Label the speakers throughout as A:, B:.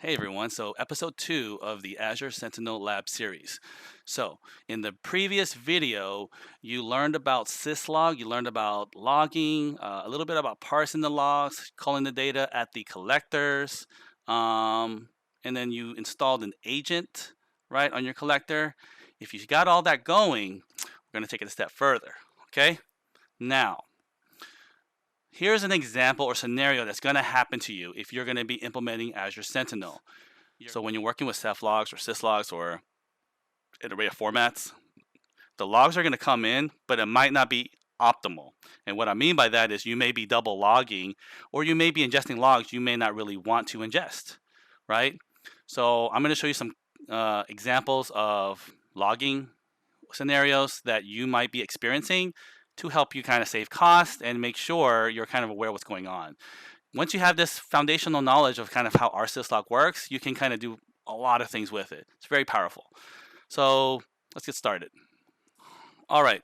A: Hey everyone, so episode 2 of the Azure Sentinel Lab series. So, in the previous video, you learned about Syslog, you learned about logging, a little bit about parsing the logs, calling the data at the collectors, and then you installed an agent, right, on your collector. If you got all that going, we're going to take it a step further, okay? Now, here's an example or scenario that's going to happen to you if you're going to be implementing Azure Sentinel. So when you're working with Ceph logs or Syslogs or an array of formats, the logs are going to come in, but it might not be optimal. And what I mean by that is you may be double logging or you may be ingesting logs you may not really want to ingest, right? So I'm going to show you some examples of logging scenarios that you might be experiencing to help you kind of save cost and make sure you're kind of aware of what's going on. Once you have this foundational knowledge of kind of how our Syslog works, you can kind of do a lot of things with it. It's very powerful. So let's get started. All right.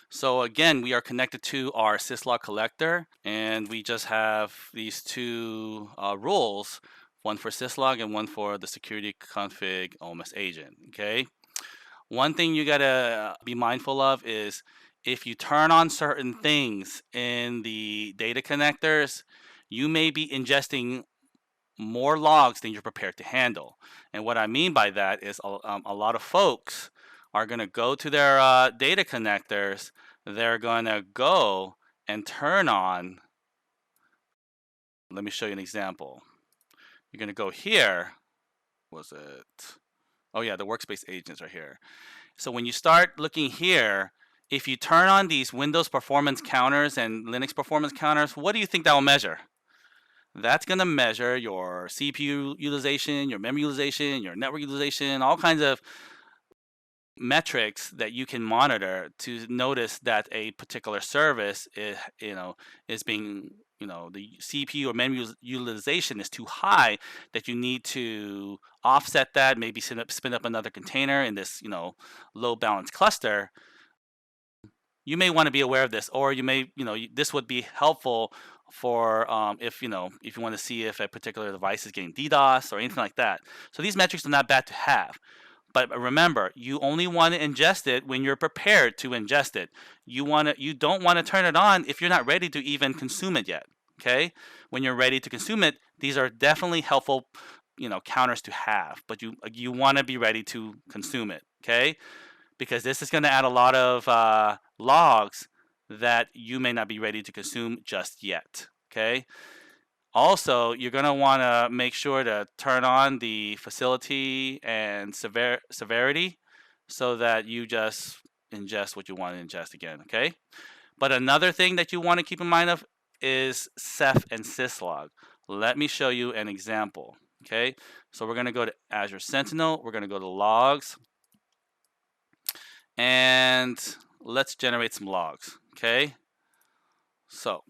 A: So again, we are connected to our Syslog collector, and we just have these two rules, one for Syslog and one for the security config OMS agent. Okay. One thing you gotta be mindful of is if you turn on certain things in the data connectors, you may be ingesting more logs than you're prepared to handle. And what I mean by that is a lot of folks are going to go to their data connectors. They're going to go and turn on. Let me show you an example. You're going to go here. Was it? Oh yeah, the workspace agents are here. So when you start looking here, if you turn on these Windows performance counters and Linux performance counters, what do you think that will measure? That's going to measure your CPU utilization, your memory utilization, your network utilization, all kinds of metrics that you can monitor to notice that a particular service is being, the CPU or memory utilization is too high, that you need to offset that, maybe spin up another container in this, low balance cluster. You may want to be aware of this, or you may, this would be helpful for if you want to see if a particular device is getting DDoS or anything like that. So these metrics are not bad to have. But remember, you only want to ingest it when you're prepared to ingest it. You don't want to turn it on if you're not ready to even consume it yet. Okay? When you're ready to consume it, these are definitely helpful, counters to have. But you want to be ready to consume it. Okay? Because this is going to add a lot of logs that you may not be ready to consume just yet. Okay. Also, you're going to want to make sure to turn on the facility and severity so that you just ingest what you want to ingest again. Okay. But another thing that you want to keep in mind of is CEF and Syslog. Let me show you an example. Okay. So we're going to go to Azure Sentinel. We're going to go to logs. And let's generate some logs, okay? So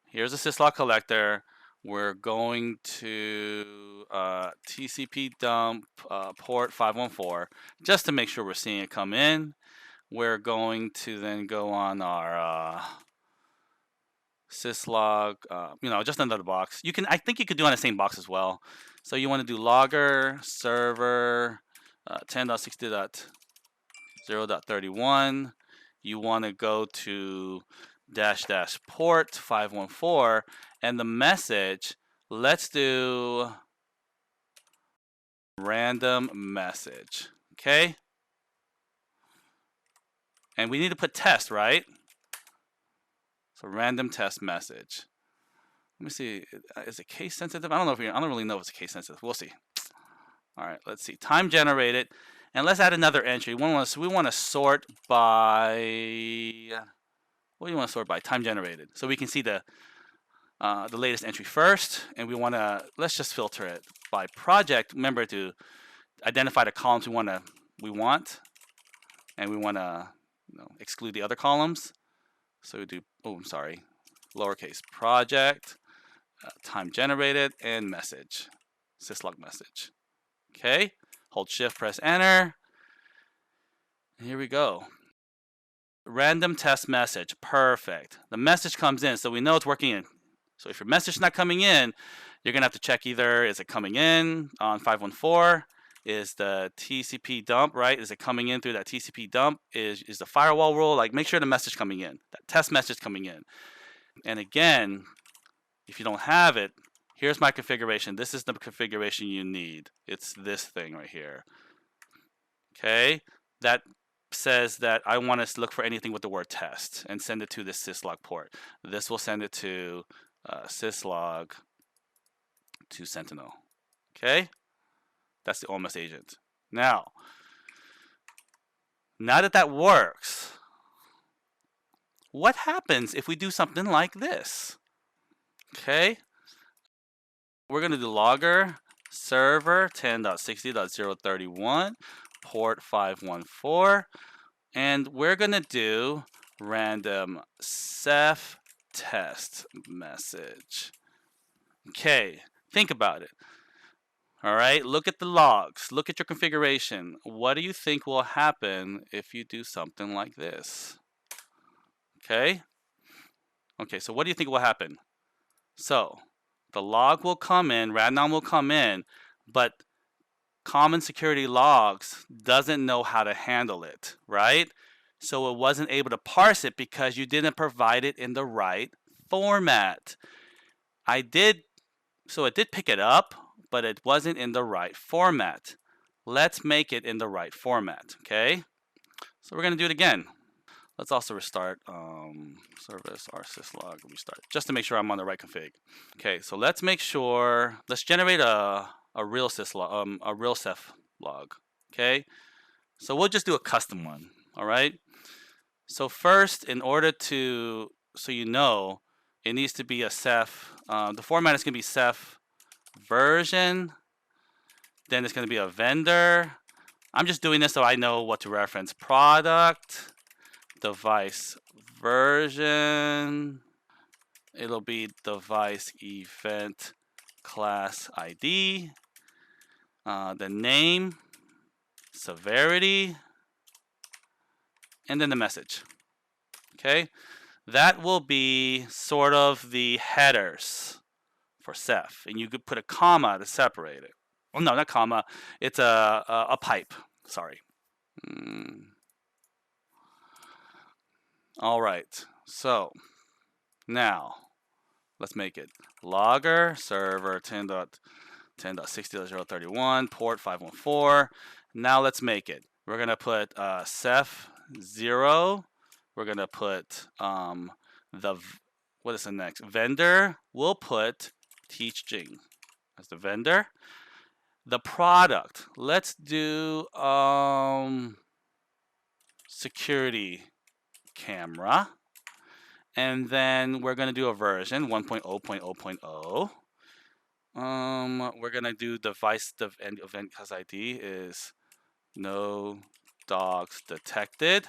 A: here's a syslog collector. We're going to TCP dump port 514 just to make sure we're seeing it come in. We're going to then go on our syslog, just another box. I think you could do on the same box as well. So you want to do logger server 10.60.0.31. You want to go to -- port 514, and the message, let's do random message, okay? And we need to put test, right? So random test message. Let me see, is it case sensitive? I don't really know if it's case sensitive. We'll see. All right, let's see. Time generated. And let's add another entry. We want to sort by, what do you want to sort by? Time generated. So we can see the latest entry first. And let's just filter it by project. Remember to identify the columns we want. And we want to exclude the other columns. So we do, lowercase project, time generated, and message, syslog message. Okay, hold shift, press enter. And here we go. Random test message, perfect. The message comes in, so we know it's working in. So if your message is not coming in, You're going to have to check either, is it coming in on 514? Is the TCP dump, right? Is it coming in through that TCP dump? Is the firewall rule, like make sure the message coming in, that test message coming in. And again, if you don't have it, here's my configuration. This is the configuration you need. It's this thing right here. Okay, that says that I want to look for anything with the word test and send it to this Syslog port. This will send it to Syslog to Sentinel. Okay, that's the OMS agent. Now that that works, what happens if we do something like this? Okay, we're going to do logger server 10.60.031 port 514, and we're going to do random CEF test message. Okay, think about it. All right, look at the logs, look at your configuration. What do you think will happen if you do something like this? Okay, so what do you think will happen? So the log will come in, random will come in, but Common Security Logs doesn't know how to handle it, right? So it wasn't able to parse it because you didn't provide it in the right format. It did pick it up, but it wasn't in the right format. Let's make it in the right format, okay? So we're going to do it again. Let's also restart service Rsyslog restart just to make sure I'm on the right config. Okay, so let's make sure. Let's generate a real Syslog, a real CEF log. Okay, so we'll just do a custom one. All right. So first, in order to, so you know, it needs to be a CEF. The format is going to be CEF version. Then it's going to be a vendor. I'm just doing this so I know what to reference. Product. Device version, it'll be device event class ID, the name, severity, and then the message. Okay, that will be sort of the headers for CEF, and you could put a comma to separate it. Well, no, not comma. It's a pipe. Sorry. All right, so now let's make it logger server 10.60.031 port 514. Now let's make it. We're gonna put CEF 0. We're gonna put what is the next vendor? We'll put TeachJing as the vendor. The product. Let's do security camera, and then we're going to do a version 1.0.0.0. We're going to do device event class ID is no dogs detected,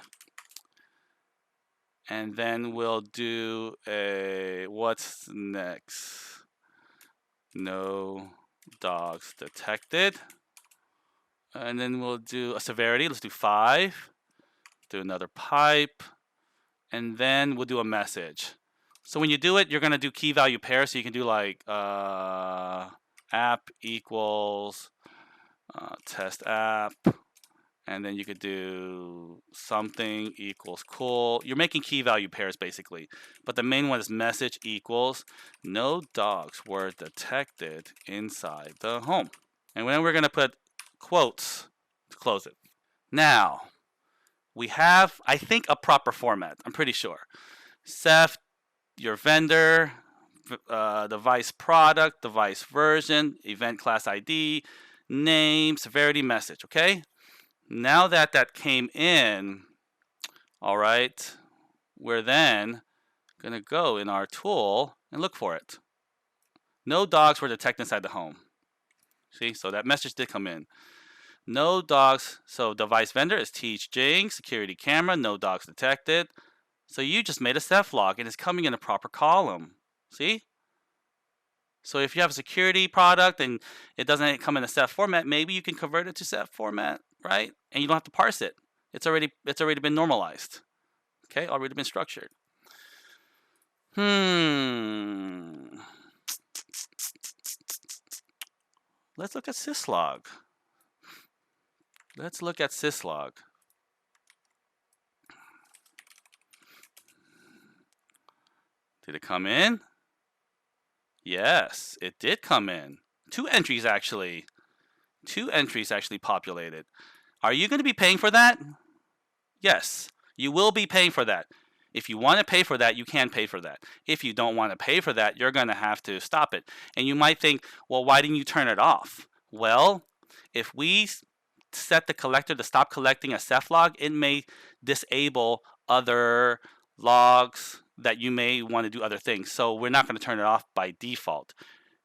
A: and then we'll do a what's next, no dogs detected, and then we'll do a severity. Let's do 5, do another pipe, and then we'll do a message. So when you do it, you're going to do key value pair. So you can do like app equals test app. And then you could do something equals cool. You're making key value pairs basically. But the main one is message equals no dogs were detected inside the home. And then we're going to put quotes to close it. Now, we have, I think, a proper format. I'm pretty sure. CEF, your vendor, device product, device version, event class ID, name, severity, message. Okay? Now that that came in, all right, we're then going to go in our tool and look for it. No dogs were detected inside the home. See? So that message did come in. No dogs, so device vendor is TeachJing, security camera, no dogs detected. So you just made a CEF log and it's coming in a proper column. See? So if you have a security product and it doesn't come in a CEF format, maybe you can convert it to CEF format, right? And you don't have to parse it. It's already been normalized. Okay, already been structured. Let's look at Syslog. Let's look at Syslog. Did it come in? Yes, it did come in. 2 entries actually. 2 entries actually populated. Are you going to be paying for that? Yes, you will be paying for that. If you want to pay for that, you can pay for that. If you don't want to pay for that, you're going to have to stop it. And you might think, well, why didn't you turn it off? Well, if we set the collector to stop collecting a CEF log, it may disable other logs that you may want to do other things. So we're not going to turn it off by default.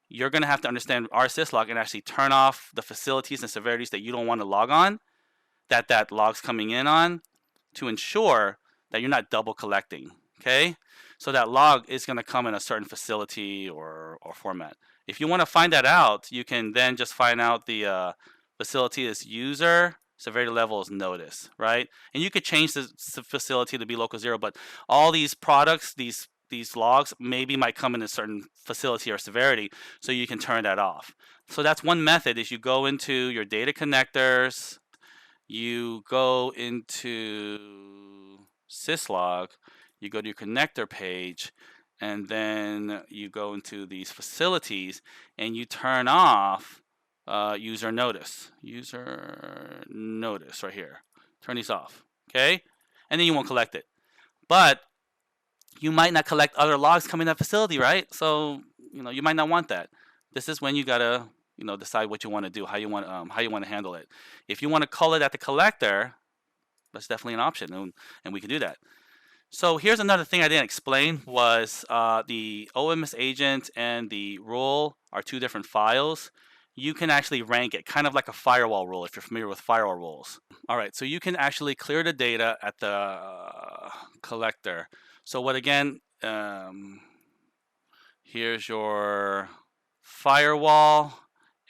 A: You're going to have to understand our Syslog and actually turn off the facilities and severities that you don't want to log on, that log's coming in on, to ensure that you're not double collecting, okay? So that log is going to come in a certain facility or format. If you want to find that out, you can then just find out the facility is user, severity level is notice, right? And you could change the facility to be local 0, but all these products, these logs maybe might come in a certain facility or severity, so you can turn that off. So that's one method, is you go into your data connectors, you go into Syslog, you go to your connector page, and then you go into these facilities and you turn off user notice. User notice right here. Turn these off, okay? And then you won't collect it. But you might not collect other logs coming in that facility, right? So, you might not want that. This is when you gotta decide what you want to do, how you want to handle it. If you want to call it at the collector, that's definitely an option, and we can do that. So here's another thing I didn't explain was the OMS agent and the rule are 2 different files. You can actually rank it, kind of like a firewall rule if you're familiar with firewall rules. All right, so you can actually clear the data at the collector. So what again? Here's your firewall.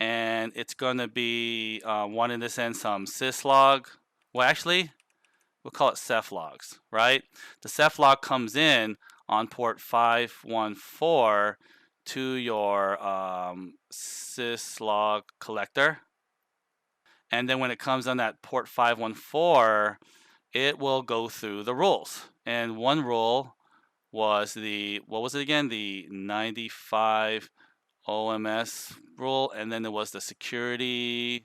A: And it's going to be one in this end, some Syslog. Well, actually, we'll call it CEF logs, right? The CEF log comes in on port 514 to your Syslog collector. And then when it comes on that port 514, it will go through the rules. And one rule was what was it again? The 95 OMS rule, and then there was the security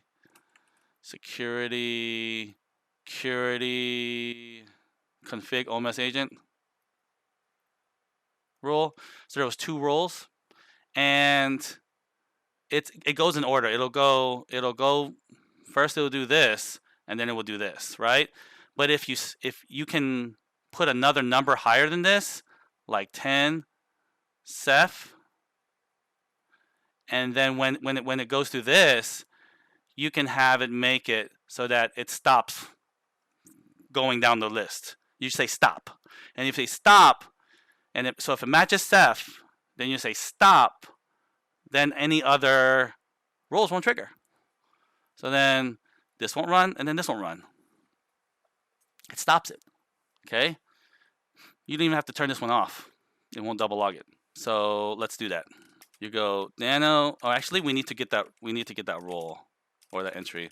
A: config OMS agent rule. So there was 2 rules, and it goes in order. It'll go first. It'll do this, and then it will do this, right? But if you can put another number higher than this, like 10 CEF. And then when it goes through this, you can have it make it so that it stops going down the list. You say stop. And if you say stop, so if it matches CEF, then you say stop, then any other rules won't trigger. So then this won't run, and then this won't run. It stops it, okay? You don't even have to turn this one off. It won't double log it. So let's do that. You go nano. Oh, actually, we need to get that rule or that entry.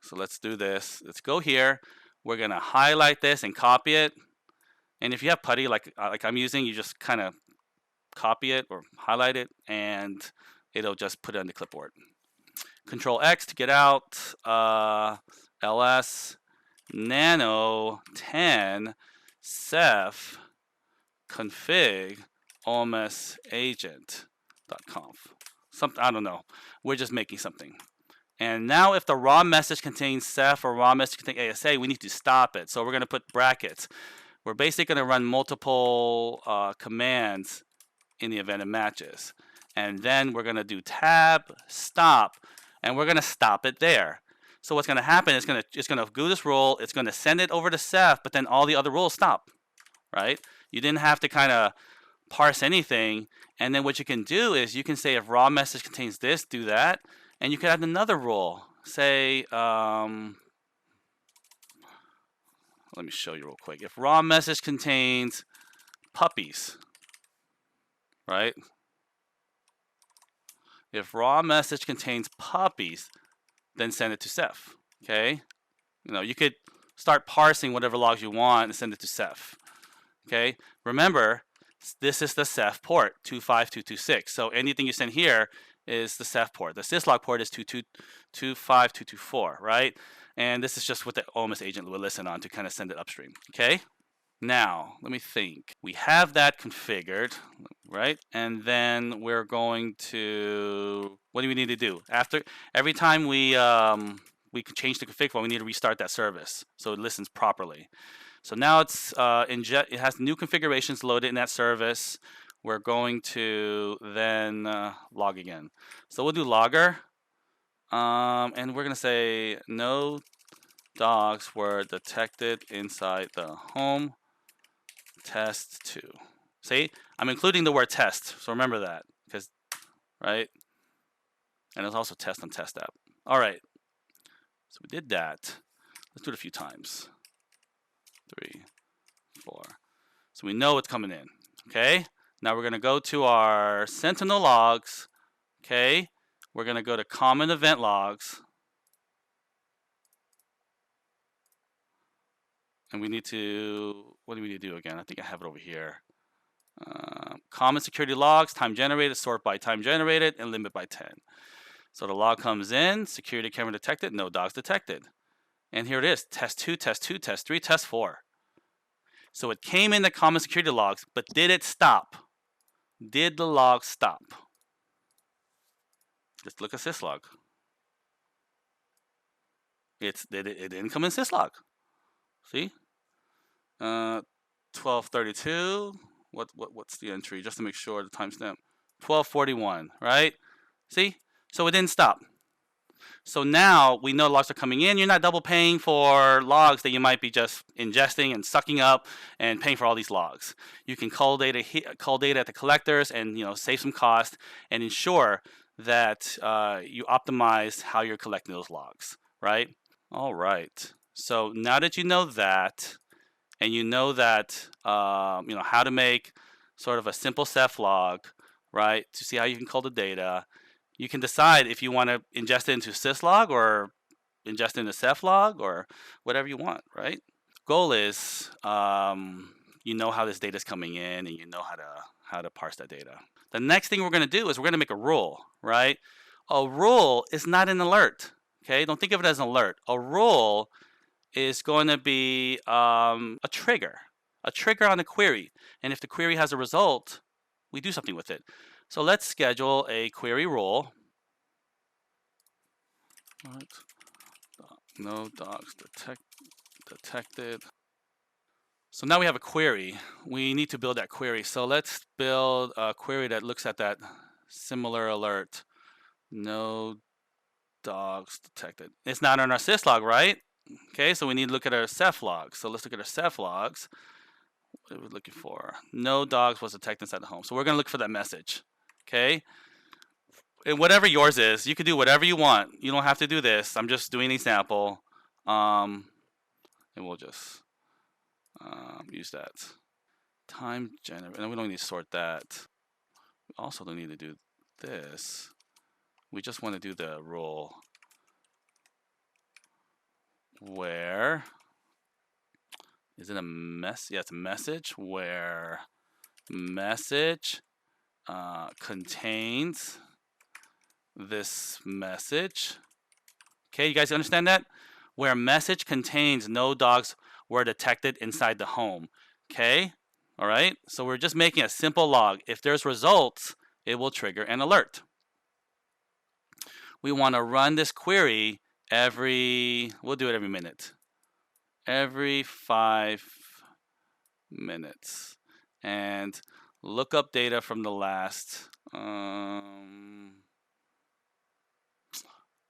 A: So let's do this. Let's go here. We're gonna highlight this and copy it. And if you have putty like I'm using, you just kind of copy it or highlight it, and it'll just put it on the clipboard. Control X to get out. ls nano 10 CEF config OMS agent.conf. Something, I don't know. We're just making something. And now if the raw message contains CEF or raw message contains ASA, we need to stop it. So we're going to put brackets. We're basically going to run multiple commands in the event it matches. And then we're going to do tab, stop, and we're going to stop it there. So what's going to happen is it's going to do this rule, it's going to send it over to CEF, but then all the other rules stop, right? You didn't have to kind of parse anything. And then what you can do is you can say if raw message contains this, do that. And you could add another rule. Say, let me show you real quick. If raw message contains puppies, right? If raw message contains puppies, then send it to CEF. Okay, you could start parsing whatever logs you want and send it to CEF. Okay, remember this is the CEF port 25226. So anything you send here is the CEF port. The Syslog port is 25254, right? And this is just what the OMS agent would listen on to kind of send it upstream. Okay. Now, let me think. We have that configured, right? And then we're going to, what do we need to do? Every time we can change the config file, we need to restart that service so it listens properly. So now it has new configurations loaded in that service. We're going to then log again. So we'll do logger, and we're going to say no dogs were detected inside the home. Test 2. See, I'm including the word test, so remember that, right? And there's also test on test app. All right, so we did that. Let's do it a few times. 3, 4. So we know it's coming in. Okay. Now we're going to go to our Sentinel logs. Okay. We're going to go to common event logs. And we need to, what do we need to do again? I think I have it over here. Common security logs, time generated, sort by time generated, and limit by 10. So the log comes in, security camera detected, no dogs detected. And here it is, test 2, test 2, test 3, test 4. So it came in the common security logs, but did it stop? Did the log stop? Let's look at Syslog. It didn't come in Syslog. See? 1232. What's the entry? Just to make sure the timestamp. 1241, right? See? So it didn't stop. So now we know logs are coming in. You're not double paying for logs that you might be just ingesting and sucking up and paying for all these logs. You can call data at the collectors and save some cost and ensure that you optimize how you're collecting those logs, right? All right. So now that you know that, and you know that how to make sort of a simple CEF log, right, to see how you can call the data. You can decide if you want to ingest it into Syslog or ingest it into CEF log or whatever you want, right? Goal is you know how this data is coming in and you know how to parse that data. The next thing we're going to do is we're going to make a rule, right? A rule is not an alert, okay? Don't think of it as an alert. A rule is going to be a trigger on a query. And if the query has a result, we do something with it. So let's schedule a query rule. No dogs detected. So now we have a query. We need to build that query. So let's build a query that looks at that similar alert. No dogs detected. It's not on our syslog, right? Okay, so we need to look at our CEF logs. So let's look at our CEF logs. What are we looking for? No dogs was detected inside the home. So we're going to look for that message. Okay? And whatever yours is, you can do whatever you want. You don't have to do this. I'm just doing an example. And we'll just use that. Time generate. And we don't need to sort that. We also don't need to do this. We just want to do the rule where is it a mess? Yeah, it's a message where message contains this message. Okay, you guys understand that? Where message contains no dogs were detected inside the home. Okay, all right. So we're just making a simple log. If there's results, it will trigger an alert. We want to run this query we'll do it every minute. Every 5 minutes. And look up data from the last,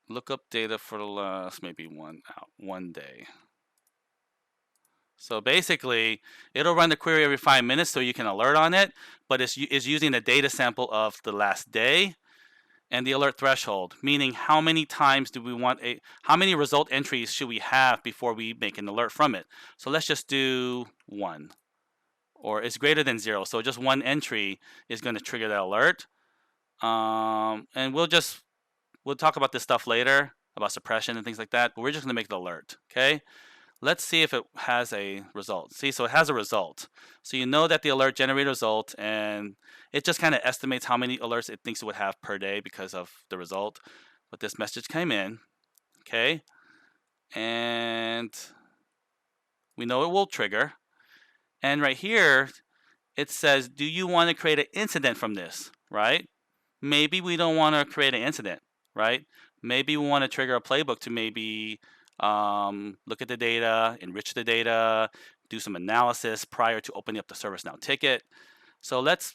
A: look up data for the last maybe one day. So basically, it'll run the query every 5 minutes so you can alert on it, but it's using the data sample of the last day and the alert threshold, meaning how many times do we want how many result entries should we have before we make an alert from it. So let's just do 1, or it's greater than 0. So just 1 entry is going to trigger that alert. And we'll talk about this stuff later about suppression and things like that, but we're just going to make the alert, okay? Let's see if it has a result. See, so it has a result. So you know that the alert generated a result, and it just kind of estimates how many alerts it thinks it would have per day because of the result. But this message came in, okay? And we know it will trigger. And right here, it says, do you want to create an incident from this, right? Maybe we don't want to create an incident, right? Maybe we want to trigger a playbook to maybe look at the data, enrich the data, do some analysis prior to opening up the ServiceNow ticket. So let's,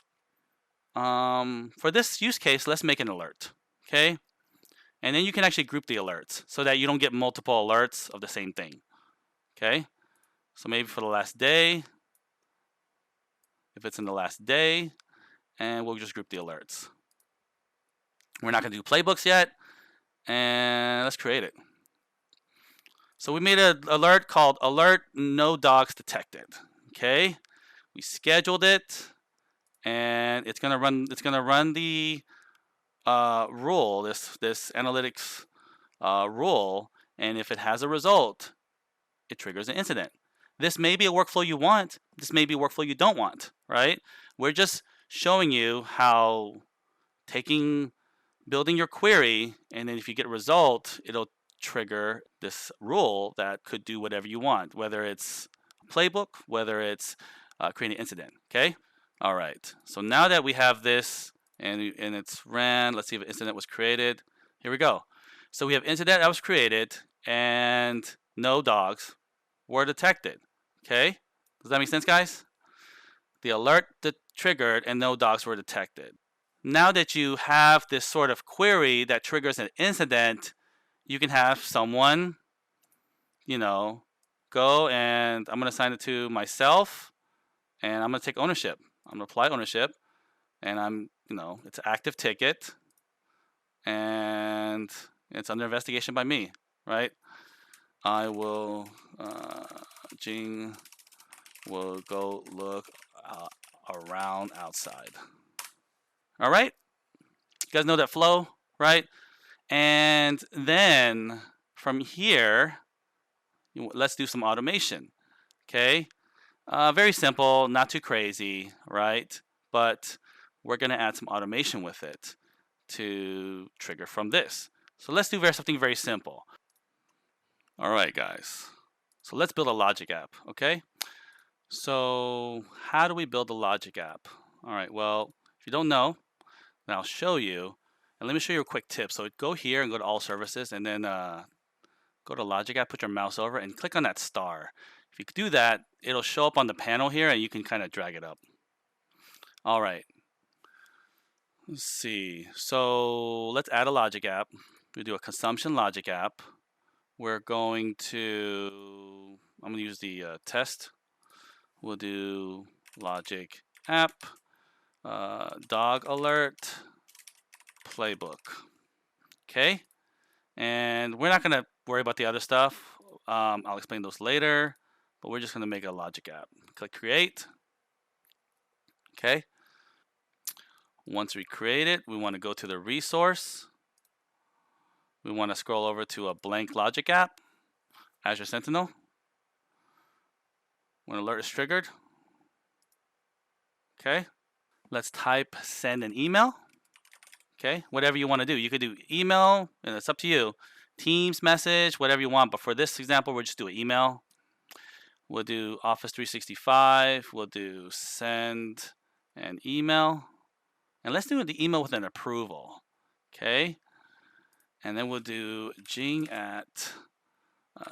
A: for this use case, let's make an alert, okay? And then you can actually group the alerts so that you don't get multiple alerts of the same thing, okay? So maybe for the last day, if it's in the last day, and we'll just group the alerts. We're not going to do playbooks yet, and let's create it. So we made an alert called alert no dogs detected. Okay, we scheduled it, and it's gonna run the rule, this analytics rule, and if it has a result, it triggers an incident. This may be a workflow you want. This may be a workflow you don't want. Right? We're just showing you how building your query, and then if you get a result, it'll trigger this rule that could do whatever you want, whether it's a playbook, whether it's creating an incident, okay? All right, so now that we have this and it's ran, let's see if an incident was created. Here we go. So we have incident that was created and no dogs were detected, okay? Does that make sense, guys? The alert triggered and no dogs were detected. Now that you have this sort of query that triggers an incident, you can have someone, go and I'm going to assign it to myself, and I'm going to take ownership. I'm going to apply ownership, and it's an active ticket, and it's under investigation by me, right? Jing will go look around outside. All right? You guys know that flow, right? And then from here, let's do some automation, okay? Very simple, not too crazy, right? But we're going to add some automation with it to trigger from this. So let's do something very simple. All right, guys. So let's build a logic app, okay? So how do we build a logic app? All right, well, if you don't know, then I'll show you. And let me show you a quick tip. So go here and go to all services, and then go to logic app, put your mouse over, and click on that star. If you do that, it'll show up on the panel here, and you can kind of drag it up. All right. Let's see. So let's add a logic app. We do a consumption logic app. I'm going to use the test. We'll do logic app, dog alert, playbook. Okay. And we're not going to worry about the other stuff. I'll explain those later, but we're just going to make a logic app. Click create. Okay. Once we create it, we want to go to the resource. We want to scroll over to a blank logic app, Azure Sentinel. When alert is triggered. Okay. Let's type send an email. Okay. Whatever you want to do. You could do email, and it's up to you. Teams message, whatever you want. But for this example, we'll just do an email. We'll do Office 365. We'll do send an email. And let's do the email with an approval. Okay. And then we'll do Jing at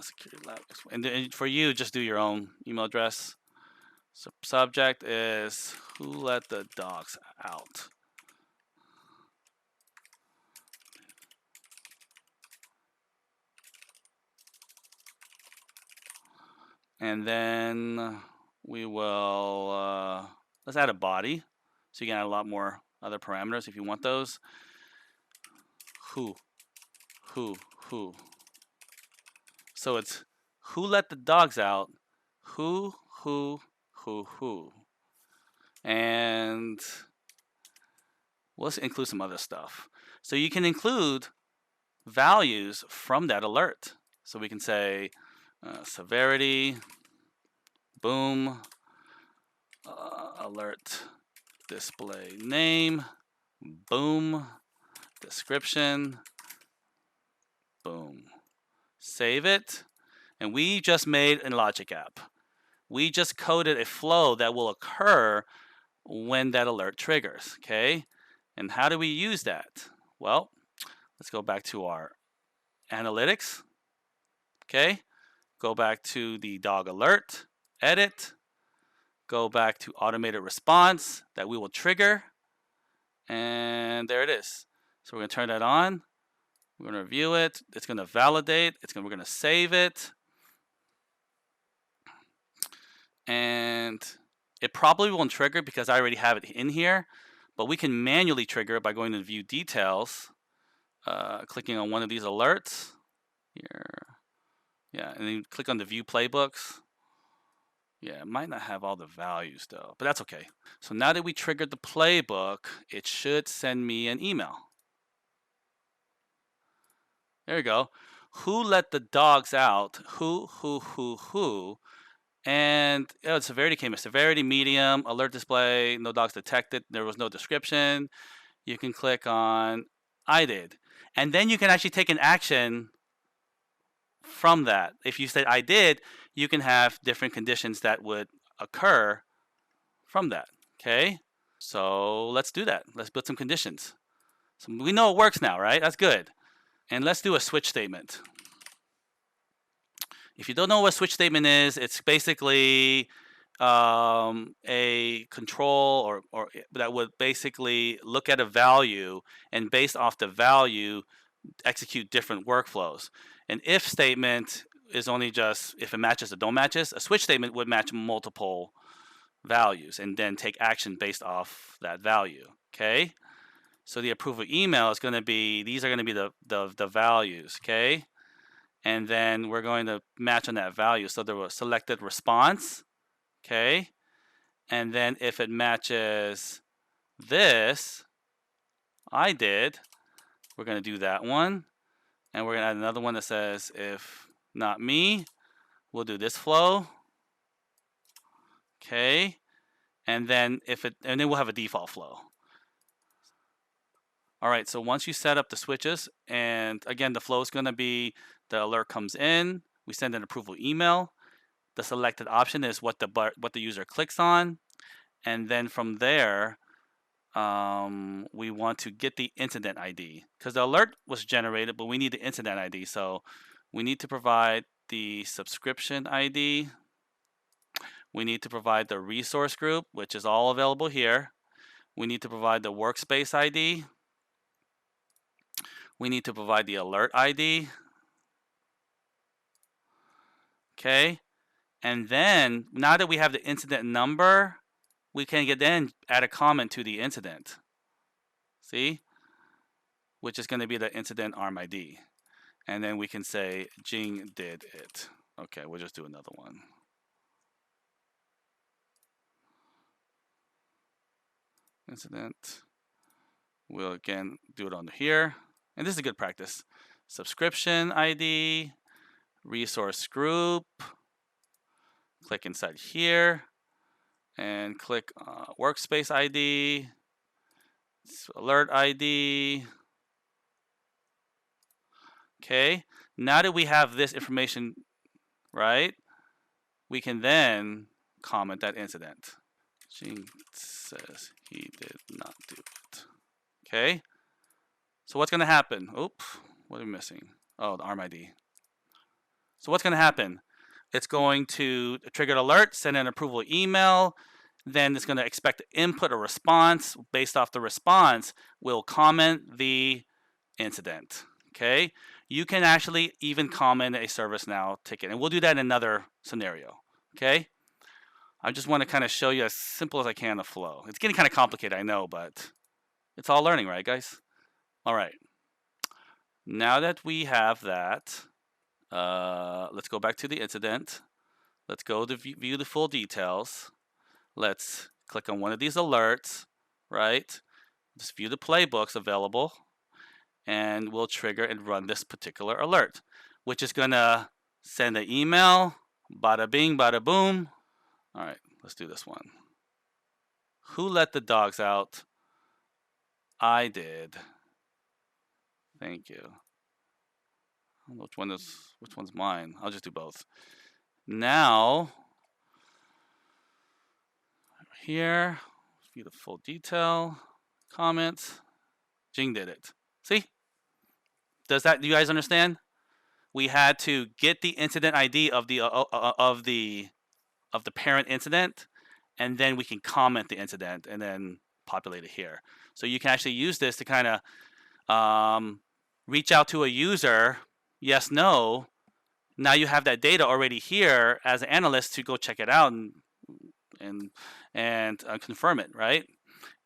A: security lab. And for you, just do your own email address. So subject is who let the dogs out. And then we will, let's add a body. So you can add a lot more other parameters if you want those. Who. So it's who let the dogs out, who. And Let's include some other stuff. So you can include values from that alert. So we can say severity, boom, alert display name, boom, description, boom. Save it. And we just made a logic app. We just coded a flow that will occur when that alert triggers, okay? And how do we use that? Well, let's go back to our analytics, okay? Go back to the dog alert, edit, go back to automated response that we will trigger, and there it is. So we're gonna turn that on, we're gonna review it, it's gonna validate, we're gonna save it, and it probably won't trigger because I already have it in here, but we can manually trigger it by going to view details, clicking on one of these alerts here. Yeah, and then you click on the view playbooks. Yeah, it might not have all the values though, but that's okay. So now that we triggered the playbook, it should send me an email. There you go. Who let the dogs out? Who? And severity came in. Severity medium, alert display, no dogs detected. There was no description. You can click on I did. And then you can actually take an action from that. If you said I did, you can have different conditions that would occur from that. Okay? So let's do that. Let's build some conditions. So we know it works now, right? That's good. And let's do a switch statement. If you don't know what a switch statement is, it's basically a control or that would basically look at a value and based off the value execute different workflows. An if statement is only just if it matches or don't matches. A switch statement would match multiple values and then take action based off that value. Okay. So the approval email is going to be, these are going to be the values. Okay. And then we're going to match on that value. So there was selected response. Okay. And then if it matches this, I did, we're going to do that one. And we're going to add another one that says, if not me, we'll do this flow. Okay. And then and then we'll have a default flow. All right, so once you set up the switches, and again, the flow is going to be the alert comes in, we send an approval email. The selected option is what the user clicks on, and then from there, we want to get the incident ID because the alert was generated, but we need the incident ID. So we need to provide the subscription ID. We need to provide the resource group, which is all available here. We need to provide the workspace ID. We need to provide the alert ID. Okay. And then now that we have the incident number, we can then add a comment to the incident. See? Which is going to be the incident arm ID. And then we can say Jing did it. Okay, we'll just do another one. Incident. We'll again do it on here. And this is a good practice. Subscription ID, resource group, click inside here, and click workspace ID, alert ID. Okay, now that we have this information, right, we can then comment that incident. Jing says he did not do it. Okay. So what's going to happen? Oop, what are we missing? Oh, the ARM ID. So what's going to happen? It's going to trigger an alert, send an approval email, then it's going to expect input or response. Based off the response, we'll comment the incident. Okay? You can actually even comment a ServiceNow ticket, and we'll do that in another scenario. Okay? I just want to kind of show you as simple as I can the flow. It's getting kind of complicated, I know, but it's all learning, right, guys? All right. Now that we have that, let's go back to the incident. Let's go to view the full details. Let's click on one of these alerts, right? just view the playbooks available, and we'll trigger and run this particular alert, which is gonna send an email, bada bing, bada boom. All right, let's do this one. Who let the dogs out? I did. Thank you. I don't know which one's mine. I'll just do both. Now, here, view the full detail, comments. Jing did it. See? Do you guys understand? We had to get the incident ID of the parent incident, and then we can comment the incident and then populate it here. So you can actually use this to kind of reach out to a user, yes, no. Now you have that data already here as an analyst to go check it out and confirm it, right?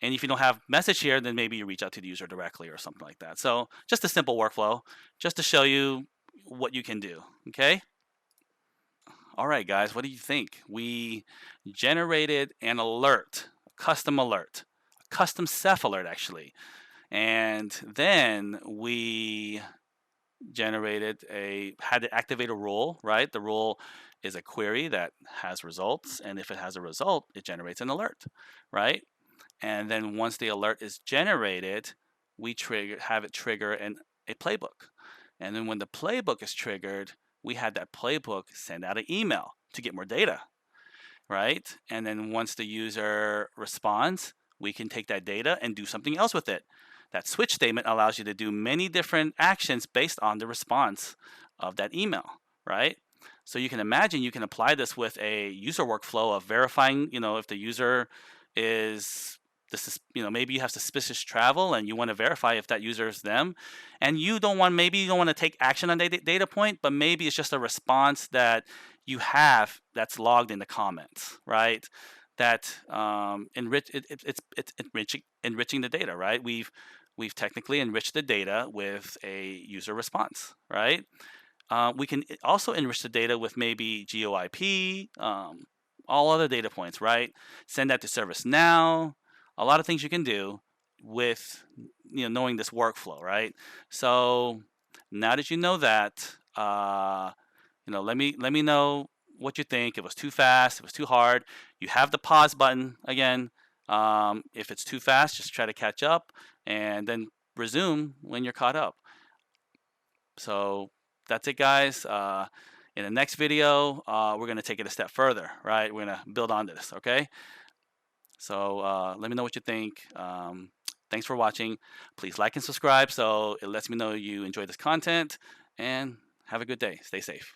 A: And if you don't have message here, then maybe you reach out to the user directly or something like that. So just a simple workflow, just to show you what you can do, okay? All right, guys, what do you think? We generated an alert, a custom CEF alert, actually. And then we had to activate a rule, right? The rule is a query that has results, and if it has a result, it generates an alert, right? And then once the alert is generated, we have it trigger a playbook. And then when the playbook is triggered, we had that playbook send out an email to get more data, right? And then once the user responds, we can take that data and do something else with it. That switch statement allows you to do many different actions based on the response of that email, right? So you can imagine you can apply this with a user workflow of verifying, if the user is maybe you have suspicious travel and you want to verify if that user is them, and maybe you don't want to take action on that data point, but maybe it's just a response that you have that's logged in the comments, right? That it's enriching the data, right? We've technically enriched the data with a user response, right? We can also enrich the data with maybe GeoIP, all other data points, right? Send that to ServiceNow. A lot of things you can do with knowing this workflow, right? So now that you know that, let me know what you think. If it was too fast, if it was too hard. You have the pause button again. If it's too fast, just try to catch up and then resume when you're caught up. So that's it, guys. In the next video, we're going to take it a step further, right? We're going to build on this, okay? So let me know what you think. Thanks for watching. Please like and subscribe so it lets me know you enjoy this content. And have a good day. Stay safe.